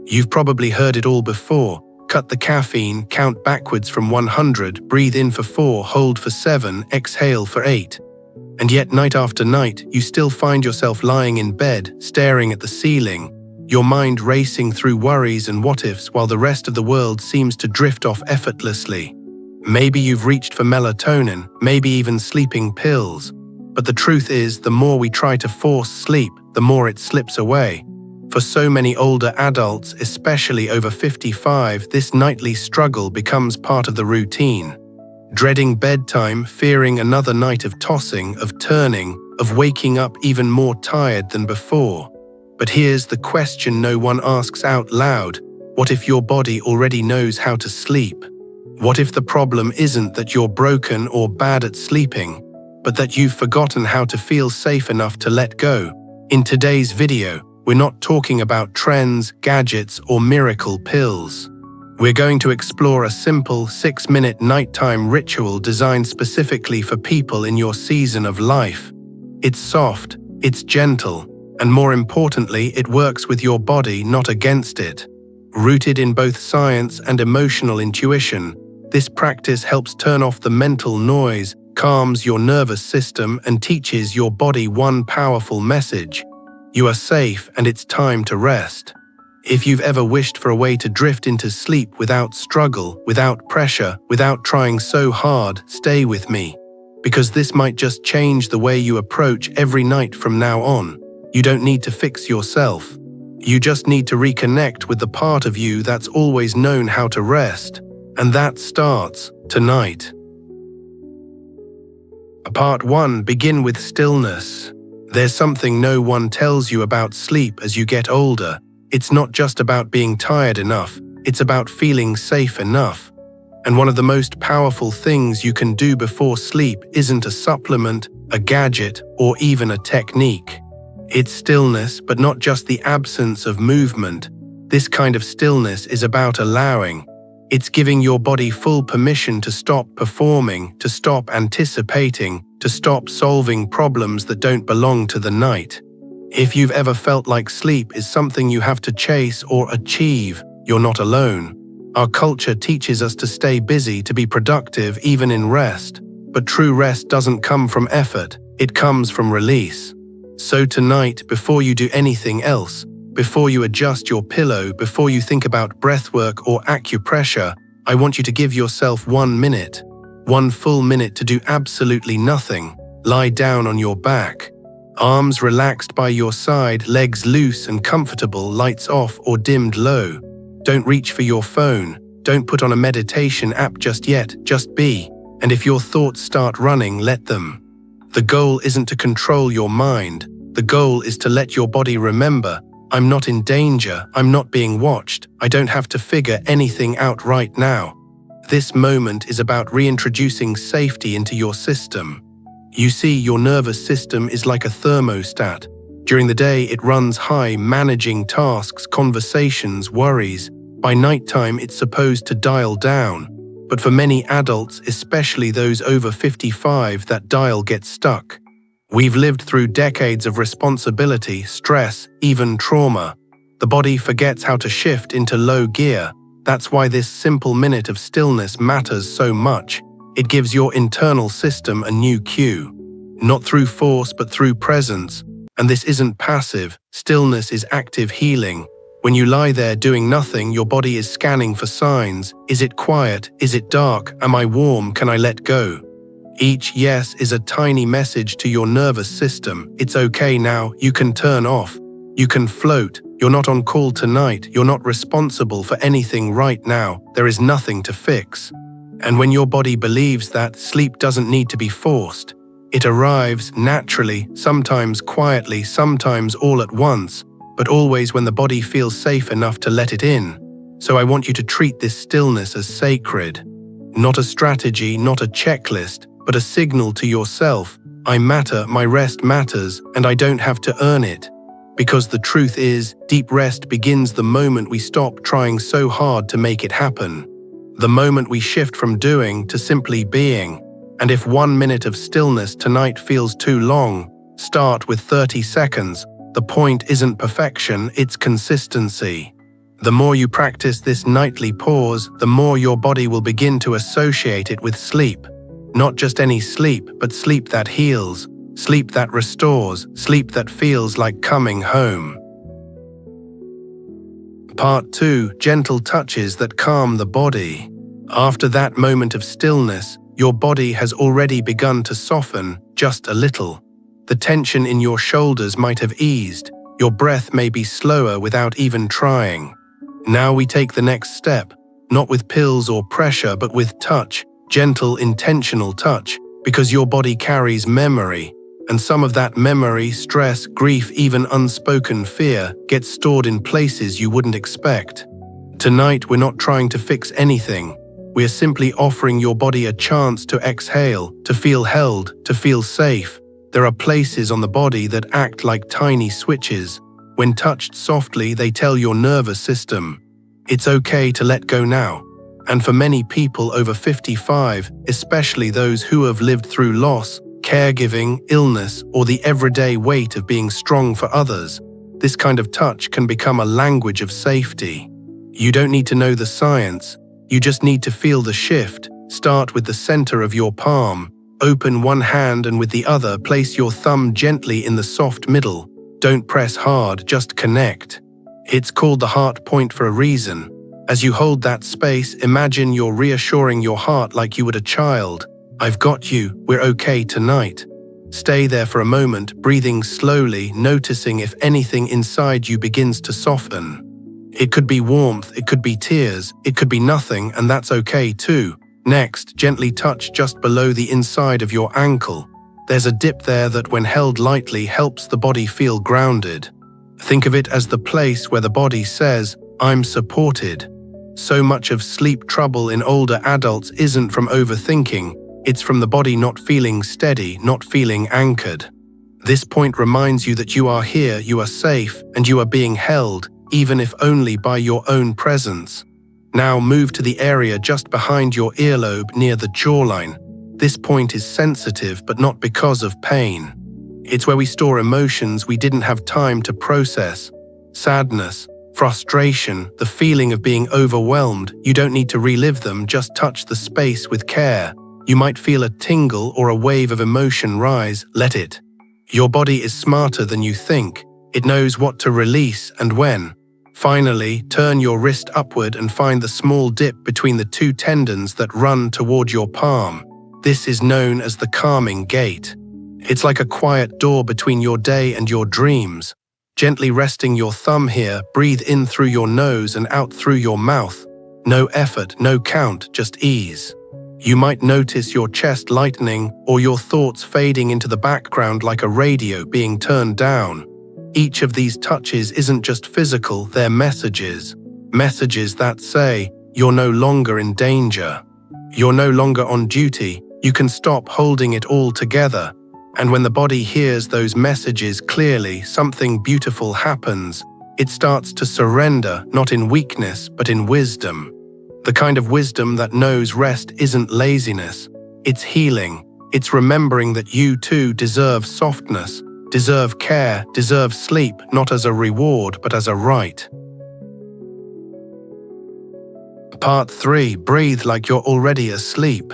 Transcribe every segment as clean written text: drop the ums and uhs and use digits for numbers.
You've probably heard it all before. Cut the caffeine, count backwards from 100, breathe in for 4, hold for 7, exhale for 8. And yet night after night, you still find yourself lying in bed, staring at the ceiling, your mind racing through worries and what-ifs while the rest of the world seems to drift off effortlessly. Maybe you've reached for melatonin, maybe even sleeping pills. But the truth is, the more we try to force sleep, the more it slips away. For so many older adults, especially over 55, this nightly struggle becomes part of the routine. Dreading bedtime, fearing another night of tossing, of turning, of waking up even more tired than before. But here's the question no one asks out loud. What if your body already knows how to sleep? What if the problem isn't that you're broken or bad at sleeping, but that you've forgotten how to feel safe enough to let go? In today's video, we're not talking about trends, gadgets, or miracle pills. We're going to explore a simple 6-minute nighttime ritual designed specifically for people in your season of life. It's soft, it's gentle, and more importantly, it works with your body, not against it. Rooted in both science and emotional intuition, this practice helps turn off the mental noise, calms your nervous system, and teaches your body one powerful message. You are safe and it's time to rest. If you've ever wished for a way to drift into sleep without struggle, without pressure, without trying so hard, stay with me. Because this might just change the way you approach every night from now on. You don't need to fix yourself. You just need to reconnect with the part of you that's always known how to rest. And that starts tonight. Part 1. Begin with stillness. There's something no one tells you about sleep as you get older. It's not just about being tired enough, it's about feeling safe enough. And one of the most powerful things you can do before sleep isn't a supplement, a gadget, or even a technique. It's stillness, but not just the absence of movement. This kind of stillness is about allowing. It's giving your body full permission to stop performing, to stop anticipating, to stop solving problems that don't belong to the night. If you've ever felt like sleep is something you have to chase or achieve, you're not alone. Our culture teaches us to stay busy, to be productive even in rest. But true rest doesn't come from effort, it comes from release. So tonight, before you do anything else, before you adjust your pillow, before you think about breathwork or acupressure, I want you to give yourself 1 minute. 1 full minute to do absolutely nothing. Lie down on your back. Arms relaxed by your side, legs loose and comfortable, lights off or dimmed low. Don't reach for your phone. Don't put on a meditation app just yet, just be. And if your thoughts start running, let them. The goal isn't to control your mind. The goal is to let your body remember, I'm not in danger, I'm not being watched, I don't have to figure anything out right now. This moment is about reintroducing safety into your system. You see, your nervous system is like a thermostat. During the day, it runs high, managing tasks, conversations, worries. By nighttime, it's supposed to dial down. But for many adults, especially those over 55, that dial gets stuck. We've lived through decades of responsibility, stress, even trauma. The body forgets how to shift into low gear. That's why this simple minute of stillness matters so much. It gives your internal system a new cue. Not through force, but through presence. And this isn't passive. Stillness is active healing. When you lie there doing nothing, your body is scanning for signs. Is it quiet? Is it dark? Am I warm? Can I let go? Each yes is a tiny message to your nervous system. It's okay now. You can turn off. You can float. You're not on call tonight. You're not responsible for anything right now. There is nothing to fix. And when your body believes that, sleep doesn't need to be forced. It arrives naturally, sometimes quietly, sometimes all at once, but always when the body feels safe enough to let it in. So I want you to treat this stillness as sacred. Not a strategy, not a checklist, but a signal to yourself. I matter, my rest matters, and I don't have to earn it. Because the truth is, deep rest begins the moment we stop trying so hard to make it happen. The moment we shift from doing to simply being. And if 1 minute of stillness tonight feels too long, start with 30 seconds. The point isn't perfection, it's consistency. The more you practice this nightly pause, the more your body will begin to associate it with sleep. Not just any sleep, but sleep that heals, sleep that restores, sleep that feels like coming home. Part 2. Gentle touches that calm the body. After that moment of stillness, your body has already begun to soften, just a little. The tension in your shoulders might have eased, your breath may be slower without even trying. Now we take the next step, not with pills or pressure, but with touch, gentle, intentional touch, because your body carries memory, and some of that memory, stress, grief, even unspoken fear, gets stored in places you wouldn't expect. Tonight, we're not trying to fix anything. We're simply offering your body a chance to exhale, to feel held, to feel safe. There are places on the body that act like tiny switches. When touched softly, they tell your nervous system, it's okay to let go now. And for many people over 55, especially those who have lived through loss, caregiving, illness, or the everyday weight of being strong for others, this kind of touch can become a language of safety. You don't need to know the science, you just need to feel the shift. Start with the center of your palm. Open one hand and with the other place your thumb gently in the soft middle. Don't press hard, just connect. It's called the heart point for a reason. As you hold that space, imagine you're reassuring your heart like you would a child. I've got you, we're okay tonight. Stay there for a moment, breathing slowly, noticing if anything inside you begins to soften. It could be warmth, it could be tears, it could be nothing, and that's okay too. Next, gently touch just below the inside of your ankle. There's a dip there that, when held lightly, helps the body feel grounded. Think of it as the place where the body says, I'm supported. So much of sleep trouble in older adults isn't from overthinking, it's from the body not feeling steady, not feeling anchored. This point reminds you that you are here, you are safe, and you are being held, even if only by your own presence. Now move to the area just behind your earlobe near the jawline. This point is sensitive, but not because of pain. It's where we store emotions we didn't have time to process. Sadness, frustration, the feeling of being overwhelmed. You don't need to relive them, just touch the space with care. You might feel a tingle or a wave of emotion rise, let it. Your body is smarter than you think. It knows what to release and when. Finally, turn your wrist upward and find the small dip between the two tendons that run toward your palm. This is known as the calming gate. It's like a quiet door between your day and your dreams. Gently resting your thumb here, breathe in through your nose and out through your mouth. No effort, no count, just ease. You might notice your chest lightening or your thoughts fading into the background like a radio being turned down. Each of these touches isn't just physical, they're messages. Messages that say, you're no longer in danger. You're no longer on duty. You can stop holding it all together. And when the body hears those messages clearly, something beautiful happens. It starts to surrender, not in weakness, but in wisdom. The kind of wisdom that knows rest isn't laziness. It's healing. It's remembering that you too deserve softness, deserve care, deserve sleep, not as a reward, but as a right. Part 3. Breathe like you're already asleep.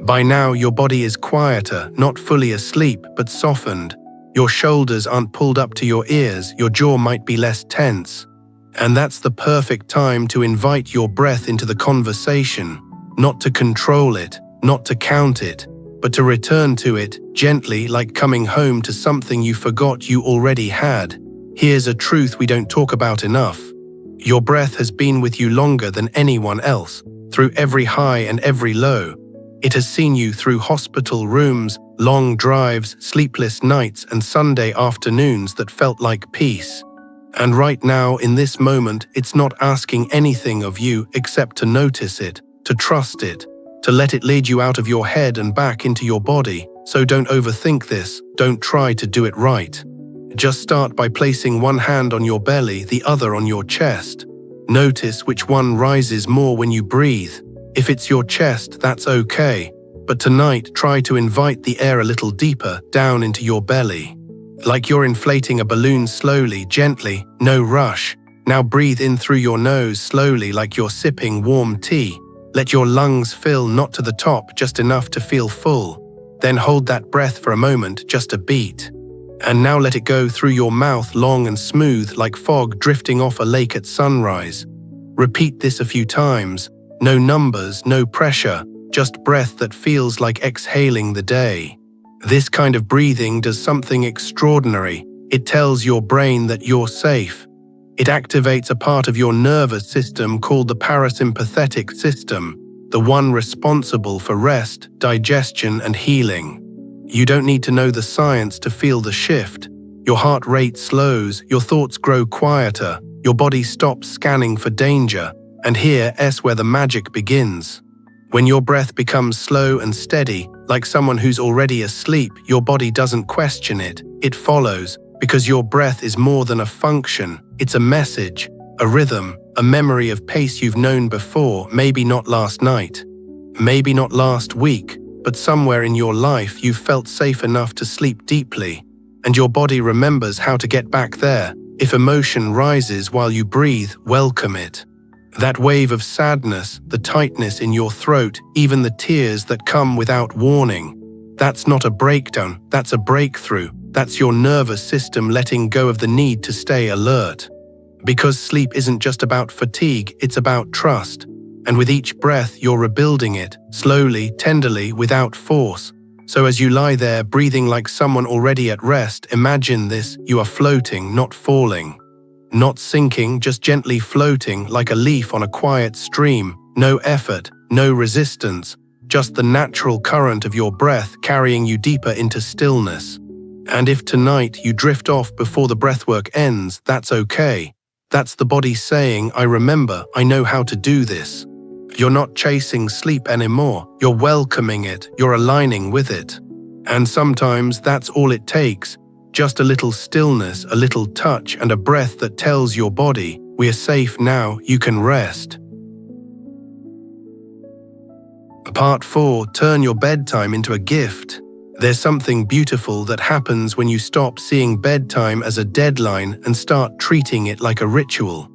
By now, your body is quieter, not fully asleep, but softened. Your shoulders aren't pulled up to your ears, your jaw might be less tense. And that's the perfect time to invite your breath into the conversation, not to control it, not to count it, but to return to it, gently, like coming home to something you forgot you already had. Here's a truth we don't talk about enough. Your breath has been with you longer than anyone else, through every high and every low. It has seen you through hospital rooms, long drives, sleepless nights, and Sunday afternoons that felt like peace. And right now, in this moment, it's not asking anything of you except to notice it, to trust it, to let it lead you out of your head and back into your body. So don't overthink this, don't try to do it right. Just start by placing one hand on your belly, the other on your chest. Notice which one rises more when you breathe. If it's your chest, that's okay. But tonight, try to invite the air a little deeper, down into your belly. Like you're inflating a balloon slowly, gently, no rush. Now breathe in through your nose slowly like you're sipping warm tea. Let your lungs fill not to the top, just enough to feel full. Then hold that breath for a moment, just a beat. And now let it go through your mouth, long and smooth like fog drifting off a lake at sunrise. Repeat this a few times. No numbers, no pressure, just breath that feels like exhaling the day. This kind of breathing does something extraordinary. It tells your brain that you're safe. It activates a part of your nervous system called the parasympathetic system, the one responsible for rest, digestion, and healing. You don't need to know the science to feel the shift. Your heart rate slows, your thoughts grow quieter, your body stops scanning for danger, and here's where the magic begins. When your breath becomes slow and steady, like someone who's already asleep, your body doesn't question it, it follows, because your breath is more than a function. It's a message, a rhythm, a memory of pace you've known before, maybe not last night, maybe not last week, but somewhere in your life you've felt safe enough to sleep deeply, and your body remembers how to get back there. If emotion rises while you breathe, welcome it. That wave of sadness, the tightness in your throat, even the tears that come without warning. That's not a breakdown, that's a breakthrough. That's your nervous system letting go of the need to stay alert. Because sleep isn't just about fatigue, it's about trust. And with each breath, you're rebuilding it, slowly, tenderly, without force. So as you lie there, breathing like someone already at rest, imagine this: you are floating, not falling. Not sinking, just gently floating, like a leaf on a quiet stream. No effort, no resistance, just the natural current of your breath carrying you deeper into stillness. And if tonight you drift off before the breathwork ends, that's okay. That's the body saying, I remember, I know how to do this. You're not chasing sleep anymore, you're welcoming it, you're aligning with it. And sometimes that's all it takes, just a little stillness, a little touch, and a breath that tells your body, we're safe now, you can rest. Part 4. Turn your bedtime into a gift. There's something beautiful that happens when you stop seeing bedtime as a deadline and start treating it like a ritual.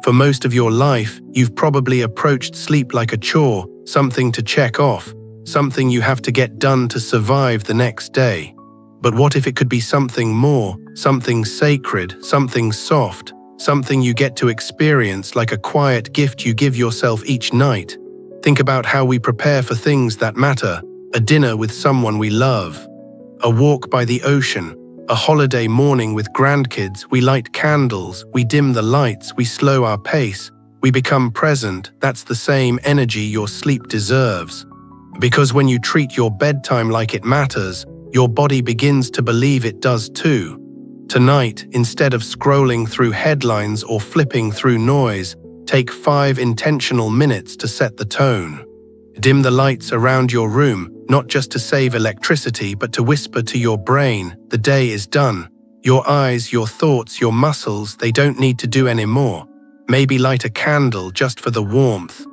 For most of your life, you've probably approached sleep like a chore, something to check off, something you have to get done to survive the next day. But what if it could be something more, something sacred, something soft, something you get to experience like a quiet gift you give yourself each night? Think about how we prepare for things that matter. A dinner with someone we love, a walk by the ocean, a holiday morning with grandkids. We light candles, we dim the lights, we slow our pace, we become present. That's the same energy your sleep deserves. Because when you treat your bedtime like it matters, your body begins to believe it does too. Tonight, instead of scrolling through headlines or flipping through noise, take 5 intentional minutes to set the tone. Dim the lights around your room, not just to save electricity, but to whisper to your brain, the day is done. Your eyes, your thoughts, your muscles, they don't need to do anymore. Maybe light a candle just for the warmth.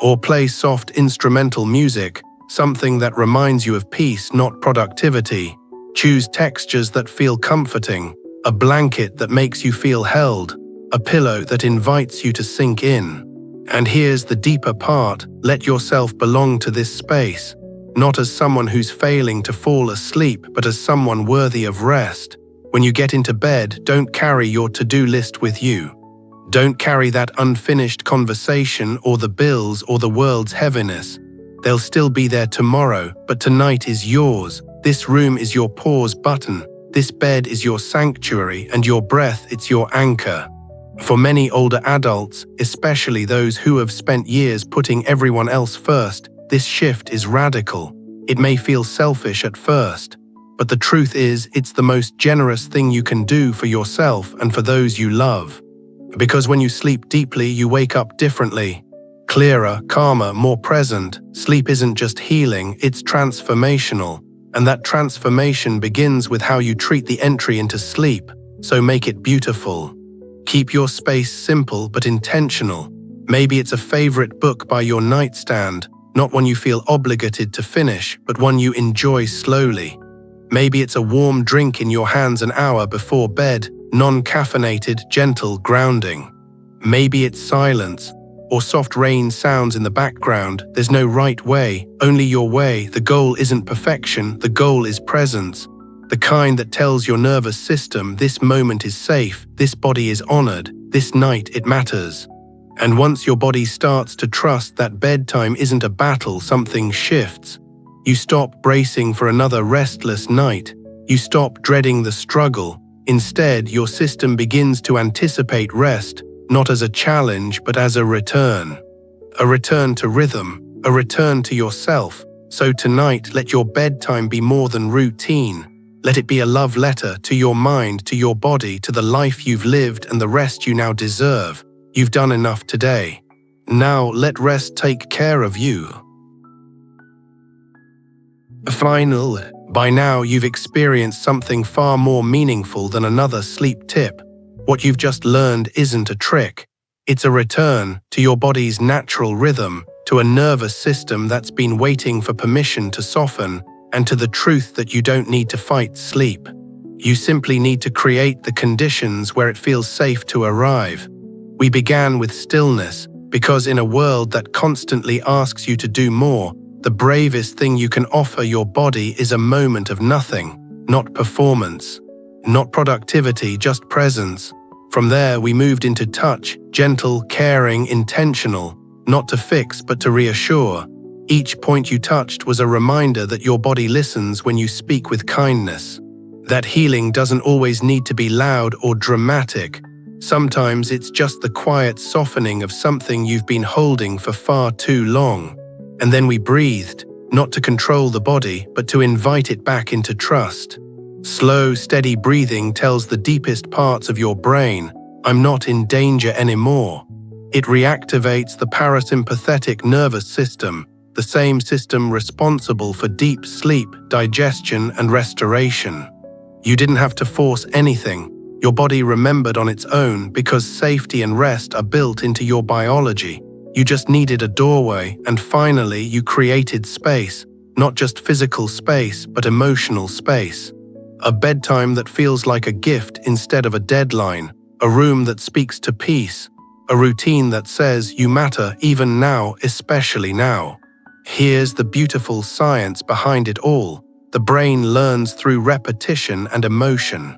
Or play soft instrumental music, something that reminds you of peace, not productivity. Choose textures that feel comforting, a blanket that makes you feel held, a pillow that invites you to sink in. And here's the deeper part: let yourself belong to this space, not as someone who's failing to fall asleep, but as someone worthy of rest. When you get into bed, don't carry your to-do list with you. Don't carry that unfinished conversation or the bills or the world's heaviness. They'll still be there tomorrow, but tonight is yours. This room is your pause button. This bed is your sanctuary, and your breath, it's your anchor. For many older adults, especially those who have spent years putting everyone else first, this shift is radical. It may feel selfish at first, but the truth is, it's the most generous thing you can do for yourself and for those you love. Because when you sleep deeply, you wake up differently. Clearer, calmer, more present. Sleep isn't just healing, it's transformational. And that transformation begins with how you treat the entry into sleep, so make it beautiful. Keep your space simple but intentional. Maybe it's a favorite book by your nightstand, not one you feel obligated to finish, but one you enjoy slowly. Maybe it's a warm drink in your hands an hour before bed, non-caffeinated, gentle, grounding. Maybe it's silence, or soft rain sounds in the background. There's no right way, only your way. The goal isn't perfection, the goal is presence. The kind that tells your nervous system this moment is safe, this body is honored, this night it matters. And once your body starts to trust that bedtime isn't a battle, something shifts. You stop bracing for another restless night. You stop dreading the struggle. Instead, your system begins to anticipate rest, not as a challenge, but as a return. A return to rhythm, a return to yourself. So tonight, let your bedtime be more than routine. Let it be a love letter to your mind, to your body, to the life you've lived and the rest you now deserve. You've done enough today. Now let rest take care of you. By now you've experienced something far more meaningful than another sleep tip. What you've just learned isn't a trick. It's a return to your body's natural rhythm, to a nervous system that's been waiting for permission to soften, and to the truth that you don't need to fight sleep. You simply need to create the conditions where it feels safe to arrive. We began with stillness, because in a world that constantly asks you to do more, the bravest thing you can offer your body is a moment of nothing, not performance, not productivity, just presence. From there, we moved into touch, gentle, caring, intentional, not to fix but to reassure. Each point you touched was a reminder that your body listens when you speak with kindness. That healing doesn't always need to be loud or dramatic. Sometimes it's just the quiet softening of something you've been holding for far too long. And then we breathed, not to control the body, but to invite it back into trust. Slow, steady breathing tells the deepest parts of your brain, I'm not in danger anymore. It reactivates the parasympathetic nervous system, the same system responsible for deep sleep, digestion, and restoration. You didn't have to force anything. Your body remembered on its own because safety and rest are built into your biology. You just needed a doorway, and finally you created space. Not just physical space, but emotional space. A bedtime that feels like a gift instead of a deadline. A room that speaks to peace. A routine that says you matter even now, especially now. Here's the beautiful science behind it all. The brain learns through repetition and emotion.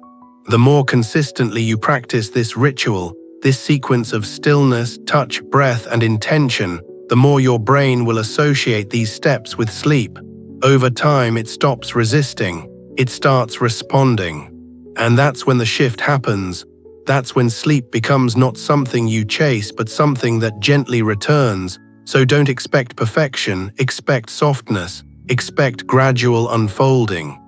The more consistently you practice this ritual, this sequence of stillness, touch, breath, and intention, the more your brain will associate these steps with sleep. Over time, it stops resisting. It starts responding. And that's when the shift happens. That's when sleep becomes not something you chase, but something that gently returns. So don't expect perfection, expect softness, expect gradual unfolding.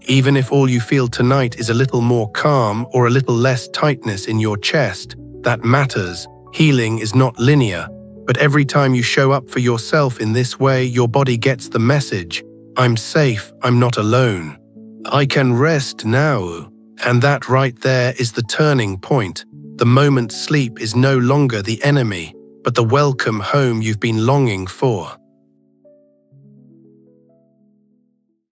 Even if all you feel tonight is a little more calm or a little less tightness in your chest, that matters. Healing is not linear, but every time you show up for yourself in this way, your body gets the message. I'm safe, I'm not alone. I can rest now. And that right there is the turning point. The moment sleep is no longer the enemy, but the welcome home you've been longing for.